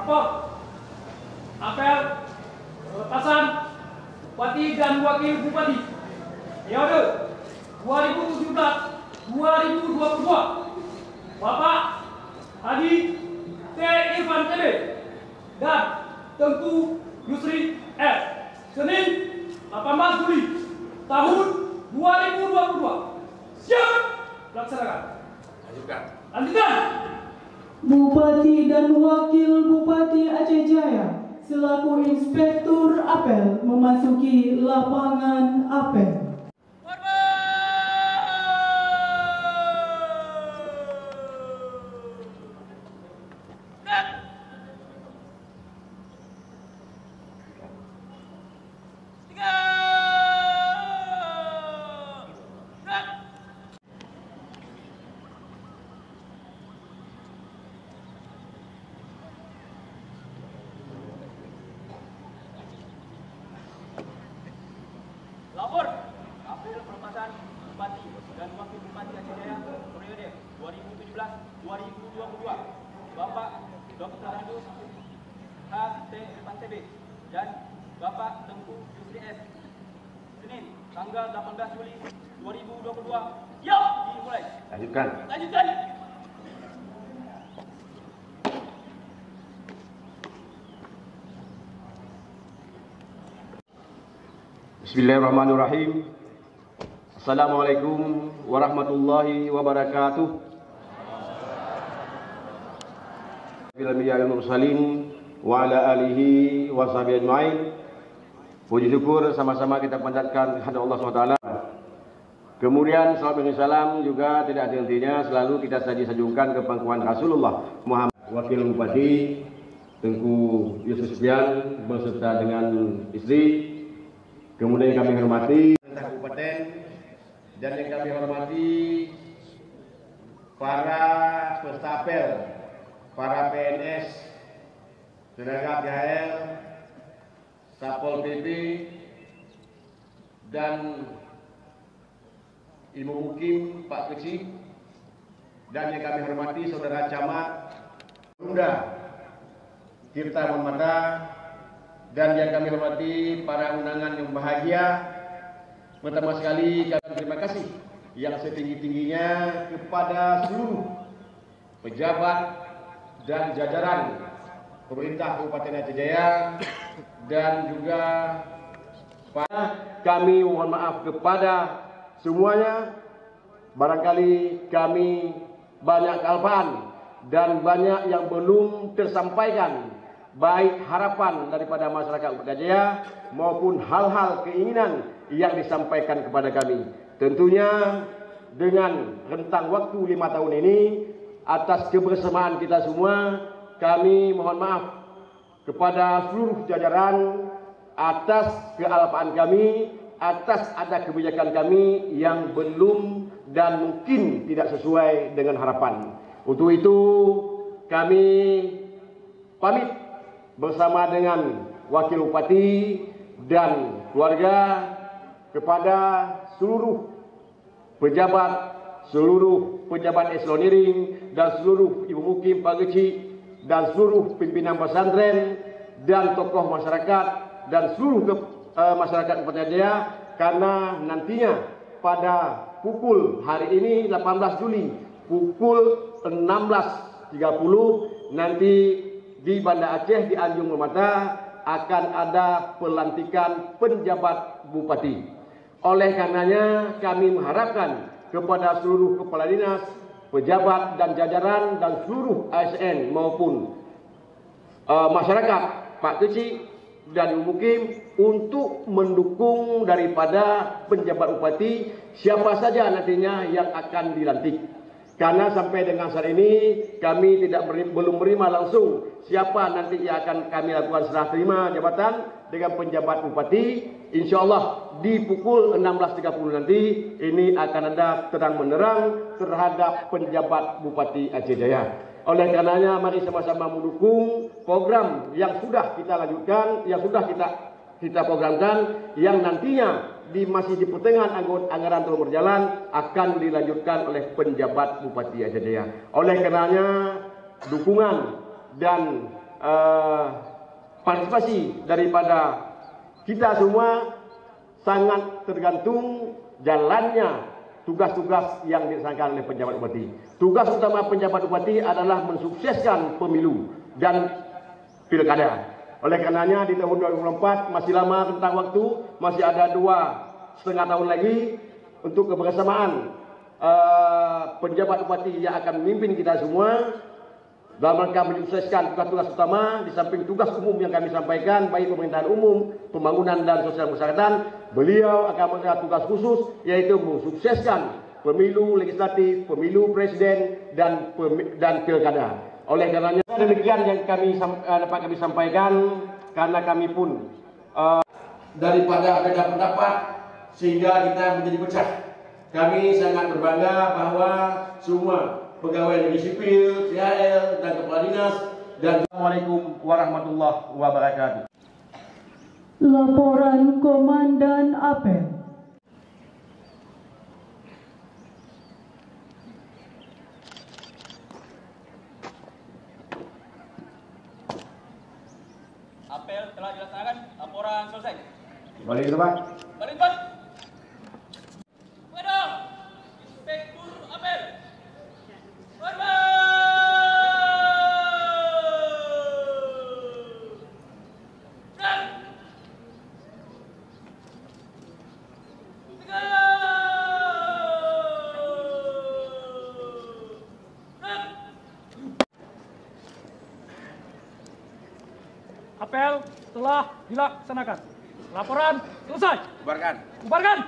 Lapor. Apel pelepasan Bupati dan Wakil Bupati periode 2017-2022 Bapak Haji T. Irfan TB dan Tengku Yusri S. Senin 18 Juli tahun 2022. Siap laksanakan. Lanjutkan. Bupati dan Wakil Bupati Aceh Jaya selaku Inspektur Apel memasuki lapangan apel. Lapor apel pelepasan Bupati dan Wakil Bupati Aceh Jaya periode 2017-2022 Bapak Dr. Andus H. T. Irfan TB dan Bapak Tengku Yusri S. Senin tanggal 18 Juli 2022. Siap dimulai. Lanjutkan. Bismillahirrahmanirrahim. Assalamualaikum warahmatullahi wabarakatuh. Bismillahirrahmanirrahim. Mursalin wa ala alihi wa sahbihi ajma'in. Puji syukur sama-sama kita panjatkan kepada Allah SWT. Kemudian salam dan salam juga tidak henti-hentinya selalu kita sajungkan ke pangkuan Rasulullah Muhammad. Wakil Bupati Tengku Yusuf Sufyan beserta dengan istri. Kemudian kami hormati kabupaten dan yang kami hormati para peserta apel, para PNS, tenaga PHL, Satpol PP, dan Ibu Mukim Pak Kecik, dan yang kami hormati saudara camat Bunda Tirta Mamata, dan yang kami hormati para undangan yang bahagia. Pertama sekali kami terima kasih yang setinggi-tingginya kepada seluruh pejabat dan jajaran pemerintah Kabupaten Aceh Jaya, dan juga kami mohon maaf kepada semuanya. Barangkali kami banyak kealpaan dan banyak yang belum tersampaikan, baik harapan daripada masyarakat Kabupaten Jaya maupun hal-hal keinginan yang disampaikan kepada kami. Tentunya dengan rentang waktu 5 tahun ini, atas kebersamaan kita semua, kami mohon maaf kepada seluruh jajaran atas kealpaan kami, atas ada kebijakan kami yang belum dan mungkin tidak sesuai dengan harapan. Untuk itu kami pamit bersama dengan Wakil Bupati dan keluarga kepada seluruh pejabat eseloniring dan seluruh Ibu Mukim Pak Kecik dan seluruh pimpinan pesantren dan tokoh masyarakat dan seluruh masyarakat Kabupaten Jaya, karena nantinya pada pukul hari ini 18 Juli pukul 16.30 nanti di Banda Aceh di Anjung Lemata akan ada pelantikan penjabat bupati. Oleh karenanya kami mengharapkan kepada seluruh kepala dinas, pejabat dan jajaran dan seluruh ASN maupun masyarakat Pak Kecik dan Ibu Mukim untuk mendukung daripada penjabat bupati siapa saja nantinya yang akan dilantik. Karena sampai dengan saat ini kami belum menerima langsung siapa nanti yang akan kami lakukan serah terima jabatan dengan penjabat bupati. Insya Allah di pukul 16.30 nanti ini akan ada terang menerang terhadap penjabat Bupati Aceh Jaya. Oleh karenanya mari sama-sama mendukung program yang sudah kita lanjutkan, yang sudah kita programkan, yang nantinya masih di pertengahan anggaran terus berjalan akan dilanjutkan oleh penjabat Bupati Aceh Jaya. Oleh karenanya dukungan dan partisipasi daripada kita semua sangat tergantung jalannya tugas-tugas yang dilaksanakan oleh penjabat bupati. Tugas utama penjabat bupati adalah mensukseskan pemilu dan pilkada. Oleh karenanya di tahun 2024 masih lama tentang waktu, masih ada 2,5 tahun lagi untuk kebersamaan penjabat bupati yang akan memimpin kita semua dalam rangka menyukseskan tugas-tugas utama di samping tugas umum yang kami sampaikan, baik pemerintahan umum, pembangunan dan sosial masyarakatan. Beliau akan mendapat tugas khusus, yaitu mensukseskan pemilu legislatif, pemilu presiden dan pilkada. Oleh karenanya demikian yang dapat kami sampaikan, karena kami pun daripada beda pendapat sehingga kita menjadi pecah. Kami sangat berbangga bahwa semua pegawai negeri sipil, CHL, dan kepala dinas, dan Assalamualaikum warahmatullahi wabarakatuh. Laporan Komandan Apel. Apel telah dilaksanakan. Laporan selesai. Balik ke depan. Balik, Pak. Kepada Inspektur Apel. Apel telah dilaksanakan. Laporan selesai. Bubarkan. Bubarkan.